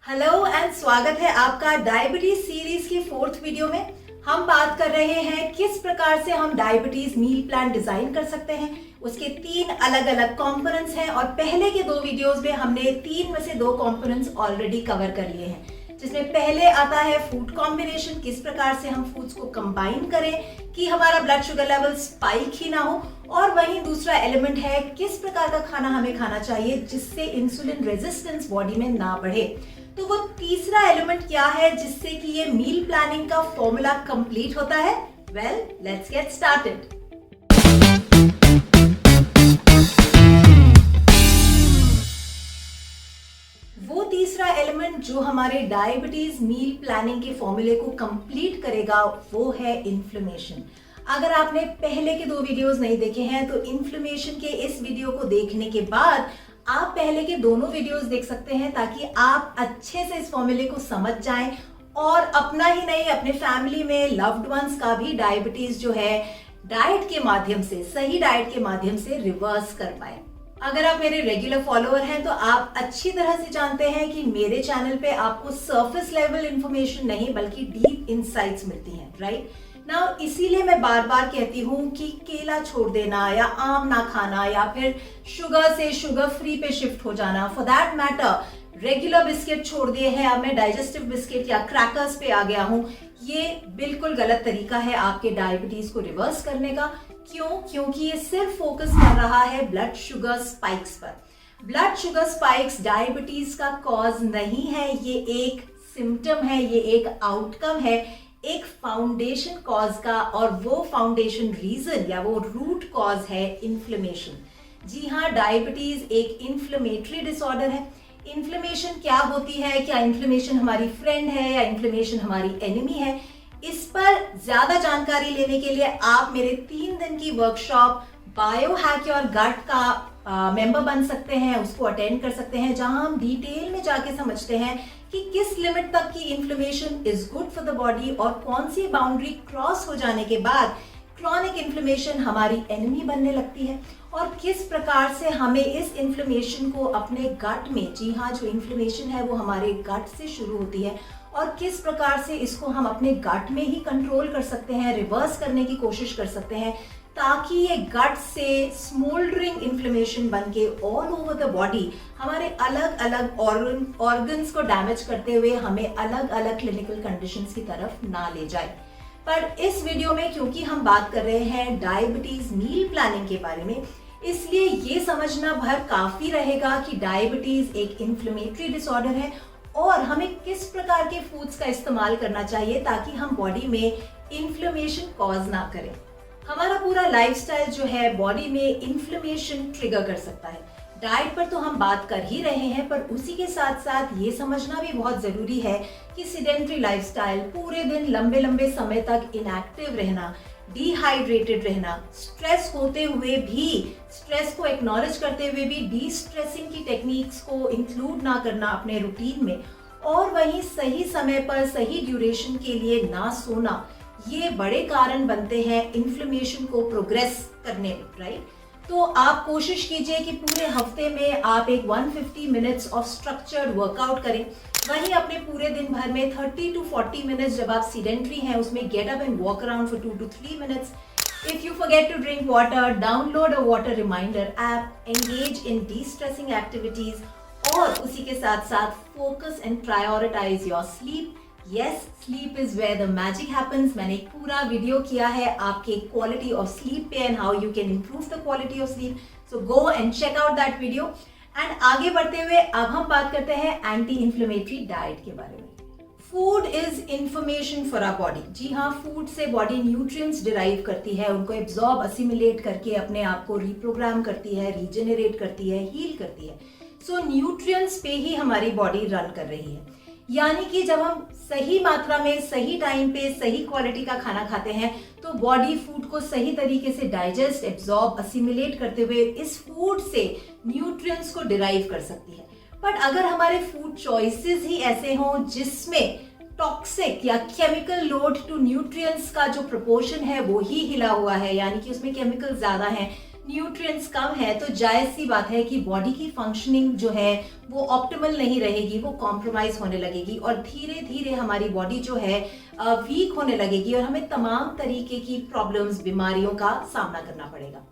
Hello and स्वागत है आपका डायबिटीज सीरीज की 4th वीडियो में। हम बात कर रहे हैं किस प्रकार से हम डायबिटीज मील प्लान डिजाइन कर सकते हैं। उसके 3 अलग अलग कंपोनेंट्स हैं और पहले के 2 वीडियोस में हमने 3 में से 2 कंपोनेंट्स ऑलरेडी कवर कर लिए हैं, जिसमें पहले आता है फूड कॉम्बिनेशन, किस प्रकार से हम फूड्स को कंबाइन करें कि हमारा ब्लड शुगर लेवल स्पाइक ही ना हो, और वहीं दूसरा एलिमेंट है किस प्रकार का खाना हमें खाना चाहिए जिससे इंसुलिन रेजिस्टेंस बॉडी में ना बढ़े। तो वो तीसरा एलिमेंट क्या है जिससे कि ये मील प्लानिंग का फॉर्मूला कंप्लीट होता है? Well, let's get started. वो तीसरा एलिमेंट जो हमारे डायबिटीज मील प्लानिंग के फॉर्मूले को कंप्लीट करेगा वो है इन्फ्लेमेशन। अगर आपने पहले के 2 वीडियोस नहीं देखे हैं तो इन्फ्लेमेशन के इस वीडियो को देखने के बाद आप पहले के दोनों वीडियोस देख सकते हैं, ताकि आप अच्छे से इस फॉर्मूले को समझ जाएं और अपना ही नहीं अपने फैमिली में लव्ड वंस का भी डायबिटीज जो है डाइट के माध्यम से, सही डाइट के माध्यम से रिवर्स कर पाए। अगर आप मेरे रेगुलर फॉलोअर हैं तो आप अच्छी तरह से जानते हैं कि मेरे चैनल पे आपको सरफेस लेवल इंफॉर्मेशन नहीं बल्कि डीप इंसाइट्स मिलती हैं, राइट ना। इसीलिए मैं बार बार कहती हूँ कि केला छोड़ देना या आम ना खाना या फिर शुगर से शुगर फ्री पे शिफ्ट हो जाना, for that matter regular biscuit छोड़ दिए हैं, अब मैं डाइजेस्टिव बिस्किट या क्रैकर्स पे आ गया हूँ, ये बिल्कुल गलत तरीका है आपके डायबिटीज को रिवर्स करने का। क्यों? क्योंकि ये सिर्फ फोकस कर रहा है ब्लड शुगर स्पाइक्स पर। ब्लड शुगर स्पाइक्स डायबिटीज का कॉज नहीं है, ये एक सिम्टम है, ये एक आउटकम है एक फाउंडेशन कॉज का, और वो फाउंडेशन रीजन या वो रूट कॉज है इन्फ्लेमेशन। जी हाँ, डायबिटीज एक इन्फ्लेमेटरी डिसऑर्डर है। इन्फ्लेमेशन क्या होती है, क्या इन्फ्लेमेशन हमारी फ्रेंड है या इन्फ्लेमेशन हमारी एनिमी है, इस पर ज्यादा जानकारी लेने के लिए आप मेरे 3 दिन की workshop bio hack your gut का मेंबर बन सकते हैं, उसको अटेंड कर सकते हैं, जहां हम डिटेल में जाके समझते हैं कि किस लिमिट तक की inflammation is good for the body और कौन सी बाउंड्री क्रॉस हो जाने के बाद क्रॉनिक इन्फ्लेमेशन हमारी एनिमी बनने लगती है, और किस प्रकार से हमें इस इन्फ्लेमेशन को अपने गट में, जी हाँ, जो इन्फ्लेमेशन है वो हमारे गट से शुरू होती है, और किस प्रकार से इसको हम अपने गट में ही कंट्रोल कर सकते हैं, रिवर्स करने की कोशिश कर सकते हैं, ताकि ये गट से स्मोल्डरिंग इन्फ्लेमेशन बन के ऑल ओवर द बॉडी हमारे अलग अलग ऑर्गन्स को डैमेज करते हुए हमें अलग अलग क्लिनिकल कंडीशंस की तरफ ना ले जाए। पर इस वीडियो में क्योंकि हम बात कर रहे हैं डायबिटीज मील प्लानिंग के बारे में, इसलिए ये समझना भर काफी रहेगा कि डायबिटीज एक इन्फ्लेमेटरी डिसऑर्डर है और हमें किस प्रकार के फूड्स का इस्तेमाल करना चाहिए ताकि हम बॉडी में इन्फ्लेमेशन कॉज ना करें। हमारा पूरा लाइफस्टाइल जो है बॉडी में इन्फ्लेमेशन ट्रिगर कर सकता है। डाइट पर तो हम बात कर ही रहे हैं, पर उसी के साथ साथ ये समझना भी बहुत जरूरी है कि सीडेंट्री लाइफस्टाइल, पूरे दिन लंबे लंबे समय तक इनएक्टिव रहना, डिहाइड्रेटेड रहना, स्ट्रेस होते हुए भी, स्ट्रेस को एक्नॉलेज करते हुए भी डी स्ट्रेसिंग की टेक्निक्स को इंक्लूड ना करना अपने रूटीन में, और वहीं सही समय पर सही ड्यूरेशन के लिए ना सोना, ये बड़े कारण बनते हैं इन्फ्लेमेशन को प्रोग्रेस करने में, राइट। तो आप कोशिश कीजिए कि पूरे हफ्ते में आप एक 150 मिनट्स ऑफ स्ट्रक्चर्ड वर्कआउट करें, वहीं अपने पूरे दिन भर में 30 to 40 मिनट्स जब आप सीडेंट्री हैं उसमें get up and walk around for 2 to 3 minutes. If you forget to drink water, download a water reminder app, engage in destressing activities, और उसी के साथ साथ focus and prioritise your sleep. Yes, sleep is where the magic happens. मैंने एक पूरा video किया है आपके क्वालिटी ऑफ स्लीप पे and how you can improve the quality of sleep, so go and check out that video. And आगे बढ़ते हुए अब हम बात करते हैं एंटी इन्फ्लेमेटरी डाइट के बारे में। Food is information for our body. जी हाँ, फूड से बॉडी न्यूट्रिएंट्स डिराइव करती है, उनको एब्जॉर्ब, असिमिलेट करके अपने आप को रिप्रोग्राम करती है, रीजेनरेट करती है, हील करती है। सो न्यूट्रिएंट्स पे ही हमारी बॉडी रन कर रही है, यानी कि जब हम सही मात्रा में, सही टाइम पे, सही क्वालिटी का खाना खाते हैं तो बॉडी फूड को सही तरीके से डाइजेस्ट, एब्जॉर्ब, असिमिलेट करते हुए इस फूड से न्यूट्रिएंट्स को डिराइव कर सकती है। बट अगर हमारे फूड चॉइसेस ही ऐसे हों जिसमें टॉक्सिक या केमिकल लोड टू न्यूट्रिएंट्स का जो प्रोपोर्शन है वो ही हिला हुआ है, यानी कि उसमें केमिकल ज्यादा हैं, न्यूट्रिएंट्स कम है तो जायज़ सी बात है कि बॉडी की फंक्शनिंग जो है वो ऑप्टिमल नहीं रहेगी, वो कॉम्प्रोमाइज होने लगेगी और धीरे धीरे हमारी बॉडी जो है वीक होने लगेगी और हमें तमाम तरीके की प्रॉब्लम्स, बीमारियों का सामना करना पड़ेगा।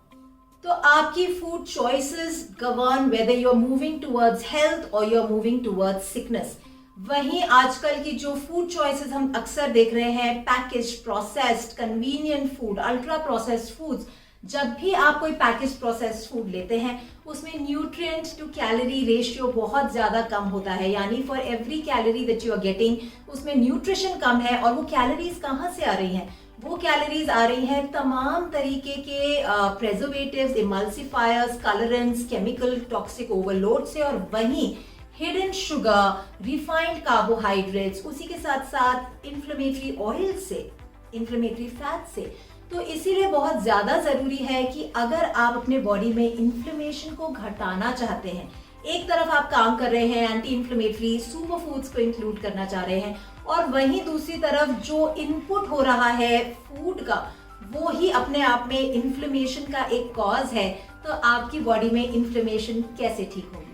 तो आपकी food choices govern whether you are moving towards health और you are moving towards sickness. वहीं आजकल की जो फूड चॉइसेस हम अक्सर देख रहे हैं, packaged, processed, convenient food, ultra processed foods, जब भी आप कोई पैकेज प्रोसेस्ड फूड लेते हैं उसमें न्यूट्रिएंट टू कैलोरी रेशियो बहुत ज्यादा कम होता है, यानी for every calorie that you are getting उसमें न्यूट्रिशन कम है। और वो कैलोरीज कहाँ से आ रही हैं? वो कैलोरीज आ रही हैं तमाम तरीके के preservatives, emulsifiers, colourants, chemical toxic overload से, और वहीं हिडन शुगर, रिफाइंड कार्बोहाइड्रेट्स, उसी के साथ साथ इन्फ्लेमेटरी ऑयल से, इन्फ्लेमेटरी फैट से। तो इसीलिए बहुत ज़्यादा ज़रूरी है कि अगर आप अपने बॉडी में इन्फ्लेमेशन को घटाना चाहते हैं, एक तरफ आप काम कर रहे हैं एंटी इन्फ्लेमेटरी सुपर फूड्स को इंक्लूड करना चाह रहे हैं, और वहीं दूसरी तरफ जो इनपुट हो रहा है फूड का वो ही अपने आप में इन्फ्लेमेशन का एक कॉज है, तो आपकी बॉडी में इन्फ्लेमेशन कैसे ठीक होगी?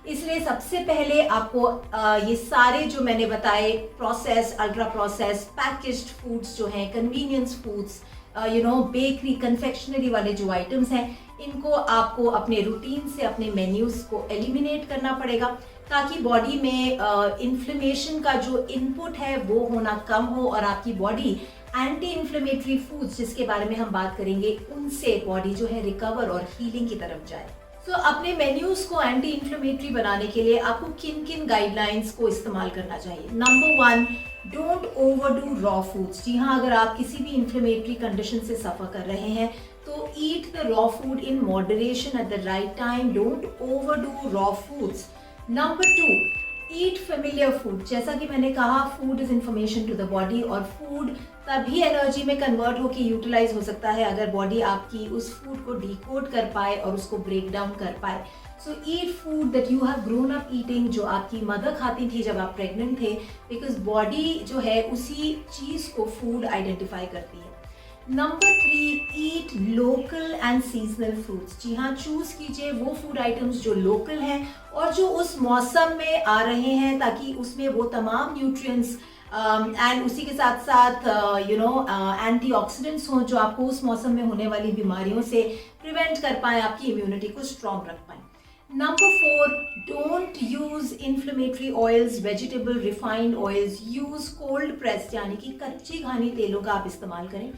इसलिए सबसे पहले आपको ये सारे जो मैंने बताए process, ultra process, packaged foods जो हैं, कन्वीनियंस फूड्स, बेकरी, कन्फेक्शनरी वाले जो आइटम्स हैं, इनको आपको अपने रूटीन से, अपने मेन्यूज को एलिमिनेट करना पड़ेगा ताकि बॉडी में इन्फ्लेमेशन का जो इनपुट है वो होना कम हो और आपकी बॉडी एंटी इन्फ्लेमेटरी फूड्स, जिसके बारे में हम बात करेंगे, उनसे बॉडी जो है रिकवर और हीलिंग की तरफ जाए। तो अपने मेन्यूज को एंटी इन्फ्लेमेटरी बनाने के लिए आपको किन किन गाइडलाइंस को इस्तेमाल करना चाहिए? Number 1, don't overdo raw foods. जी हाँ, अगर आप किसी भी इन्फ्लेमेटरी कंडीशन से सफर कर रहे हैं तो eat the raw food in moderation at the right time, don't overdo raw foods. Number 2, eat familiar food. जैसा कि मैंने कहा, food is information to the body और फूड तभी एनर्जी में कन्वर्ट होकर यूटिलाइज हो सकता है अगर बॉडी आपकी उस फूड को डिकोड कर पाए और उसको ब्रेक डाउन कर पाए। So eat food that you have grown up eating, जो आपकी मदर खाती थी जब आप प्रेग्नेंट थे, बिकॉज बॉडी जो है उसी चीज को फूड आइडेंटिफाई करती है। Number 3, eat local and seasonal fruits. जी हाँ, चूज कीजिए वो फूड आइटम्स जो लोकल हैं और जो उस मौसम में आ रहे हैं, ताकि उसमें वो तमाम न्यूट्रिएंट्स एंड उसी के साथ साथ एंटीऑक्सीडेंट्स हों जो आपको उस मौसम में होने वाली बीमारियों से प्रिवेंट कर पाए, आपकी इम्यूनिटी को स्ट्रॉन्ग रख पाए। Number 4, don't use inflammatory oils, vegetable refined oils, use cold pressed यानी कि कच्ची घानी तेलों का आप इस्तेमाल करें।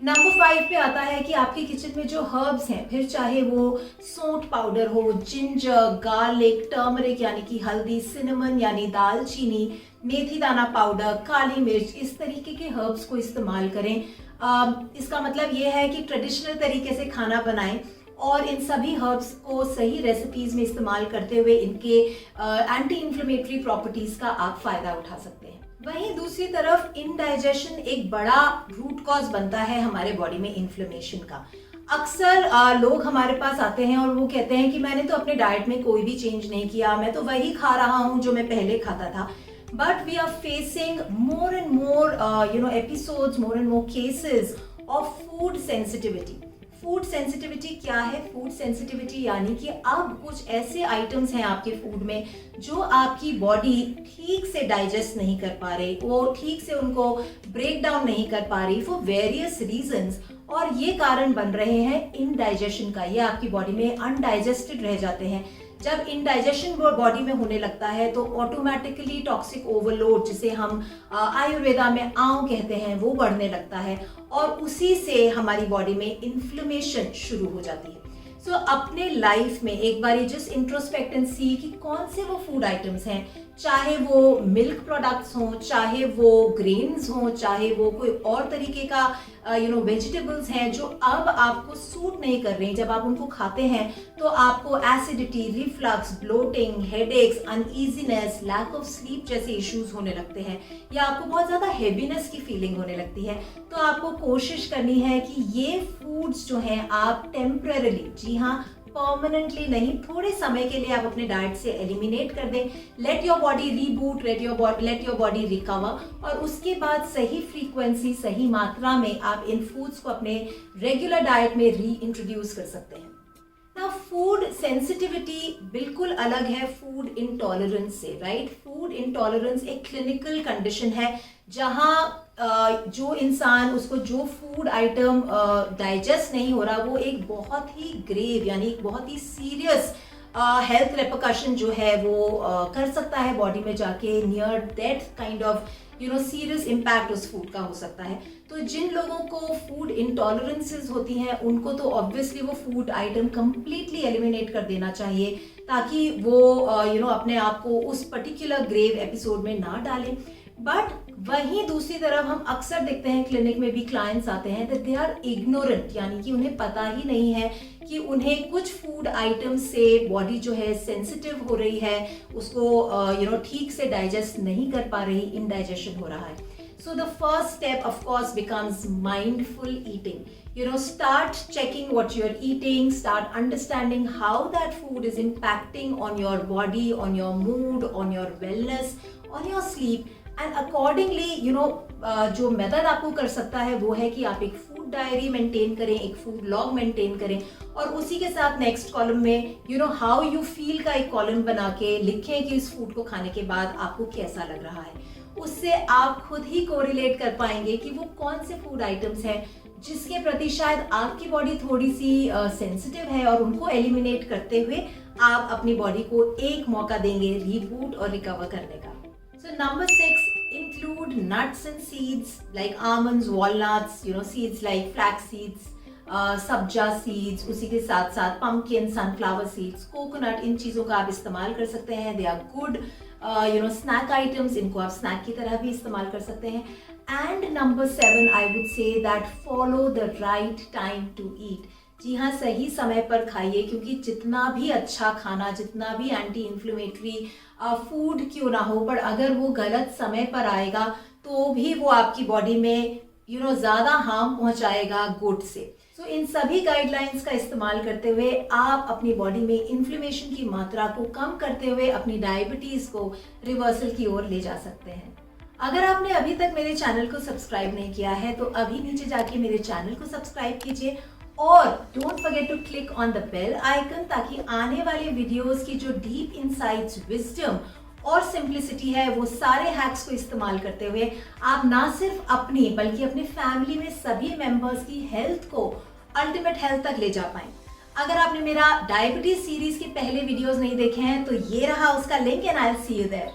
नंबर 5 पे आता है कि आपके किचन में जो हर्ब्स हैं, फिर चाहे वो सौंठ पाउडर हो, जिंजर, गार्लिक, टर्मरिक यानी कि हल्दी, सिनेमन यानी दालचीनी, मेथी दाना पाउडर, काली मिर्च, इस तरीके के हर्ब्स को इस्तेमाल करें। इसका मतलब ये है कि ट्रेडिशनल तरीके से खाना बनाएं और इन सभी हर्ब्स को सही रेसिपीज में इस्तेमाल करते हुए इनके एंटी इन्फ्लेमेटरी प्रॉपर्टीज का आप फायदा उठा सकते हैं। वहीं दूसरी तरफ इनडाइजेशन एक बड़ा रूट कॉज बनता है हमारे बॉडी में इन्फ्लेमेशन का। अक्सर लोग हमारे पास आते हैं और वो कहते हैं कि मैंने तो अपने डाइट में कोई भी चेंज नहीं किया, मैं तो वही खा रहा हूँ जो मैं पहले खाता था। But we are facing more and more episodes, more and more cases of food sensitivity. Food sensitivity क्या है? फूड सेंसिटिविटी यानी कि अब कुछ ऐसे आइटम्स हैं आपके फूड में जो आपकी बॉडी ठीक से डाइजेस्ट नहीं कर पा रही, वो ठीक से उनको ब्रेक डाउन नहीं कर पा रही फॉर वेरियस रीजंस, और ये कारण बन रहे हैं इनडाइजेशन का। ये आपकी बॉडी में अनडाइजेस्टेड रह जाते हैं। जब इनडाइजेशन बॉडी में होने लगता है तो ऑटोमेटिकली टॉक्सिक ओवरलोड, जिसे हम आयुर्वेदा में आंव कहते हैं, वो बढ़ने लगता है और उसी से हमारी बॉडी में इन्फ्लेमेशन शुरू हो जाती है। सो अपने लाइफ में एक बारी जस्ट इंट्रोस्पेक्ट एंड सी कि कौन से वो फूड आइटम्स हैं, चाहे वो मिल्क प्रोडक्ट्स हों, चाहे वो ग्रेन्स हों, चाहे वो कोई और तरीके का वेजिटेबल्स हैं जो अब आपको सूट नहीं कर रही। जब आप उनको खाते हैं तो आपको acidity, reflux, bloating, headaches, uneasiness, lack of sleep जैसे इश्यूज होने लगते हैं, या आपको बहुत ज़्यादा हैवीनेस की फीलिंग होने लगती है, तो आपको कोशिश करनी है कि ये फूड्स जो हैं आप टेम्पररीली, जी हाँ परमानेंटली नहीं, थोड़े समय के लिए आप अपने डाइट से एलिमिनेट कर दें। Let your body reboot, let your body recover, और उसके बाद सही फ्रीक्वेंसी, सही मात्रा में आप इन फूड्स को अपने रेगुलर डाइट में री इंट्रोड्यूस कर सकते हैं। फूड सेंसिटिविटी बिल्कुल अलग है फूड इंटॉलरेंस से, राइट। फूड इंटॉलरेंस एक क्लिनिकल कंडीशन है जहां जो इंसान उसको जो फूड आइटम डाइजेस्ट नहीं हो रहा वो एक बहुत ही ग्रेव यानी एक बहुत ही सीरियस हेल्थ रेपरकशन जो है वो कर सकता है बॉडी में जाके, near death kind of serious impact उस फूड का हो सकता है। तो जिन लोगों को फूड इंटॉलरेंसेस होती हैं उनको तो ऑब्वियसली वो फूड आइटम कंप्लीटली एलिमिनेट कर देना चाहिए ताकि वो अपने आप को उस पर्टिकुलर ग्रेव एपिसोड में ना डालें। बट वहीं दूसरी तरफ हम अक्सर देखते हैं क्लिनिक में भी क्लाइंट्स आते हैं दैट दे आर इग्नोरेंट, यानी कि उन्हें पता ही नहीं है कि उन्हें कुछ फूड आइटम से बॉडी जो है सेंसिटिव हो रही है, उसको ठीक से डाइजेस्ट नहीं कर पा रही, इनडाइजेशन हो रहा है। So the first step of course becomes mindful eating. Start checking what you're eating, start understanding how that food is impacting on your body, on your mood, on your wellness, on your sleep. And accordingly, जो method आपको कर सकता है वो है कि आप एक फूड डायरी मेंटेन करें, एक फूड लॉग मेंटेन करें और उसी के साथ नेक्स्ट कॉलम में हाउ यू फील का एक कॉलम बना के लिखें कि इस फूड को खाने के बाद आपको कैसा लग रहा है। उससे आप खुद ही कोरिलेट कर पाएंगे कि वो कौन से फूड आइटम्स हैं जिसके प्रति शायद आपकी बॉडी थोड़ी सी सेंसिटिव है और उनको एलिमिनेट करते हुए आप अपनी बॉडी को एक मौका देंगे रीबूट और रिकवर करने का। So number 6, include nuts and seeds like almonds, walnuts, seeds like flax seeds, सब्जा सीड्स, उसी के साथ साथ पम्पकिन, सनफ्लावर सीड्स, कोकोनट, इन चीज़ों का आप इस्तेमाल कर सकते हैं। They are good snack items, इनको आप स्नैक की तरह भी इस्तेमाल कर सकते हैं। And number 7 I would say that follow the right time to eat. जी हाँ, सही समय पर खाइए क्योंकि जितना भी अच्छा खाना, जितना भी एंटी इन्फ्लेमेटरी फूड क्यों ना हो, पर अगर वो गलत समय पर आएगा तो भी वो आपकी बॉडी में ज़्यादा हार्म पहुंचाएगा गुड से। सो इन सभी गाइडलाइंस का इस्तेमाल करते हुए आप अपनी बॉडी में इन्फ्लेमेशन की मात्रा को कम करते हुए अपनी डायबिटीज को रिवर्सल की ओर ले जा सकते हैं। अगर आपने अभी तक मेरे चैनल को सब्सक्राइब नहीं किया है तो अभी नीचे जाके मेरे चैनल को सब्सक्राइब कीजिए और don't forget to click on the bell icon ताकि आने वाले वीडियोस की जो डीप इनसाइट्स, विजडम और सिंप्लिसिटी है वो सारे हैक्स को इस्तेमाल करते हुए आप ना सिर्फ अपनी बल्कि अपनी फैमिली में सभी मेंबर्स की हेल्थ को अल्टीमेट हेल्थ तक ले जा पाएं। अगर आपने मेरा डायबिटीज सीरीज के पहले वीडियोस नहीं देखे हैं तो ये रहा उसका link and I will see you there.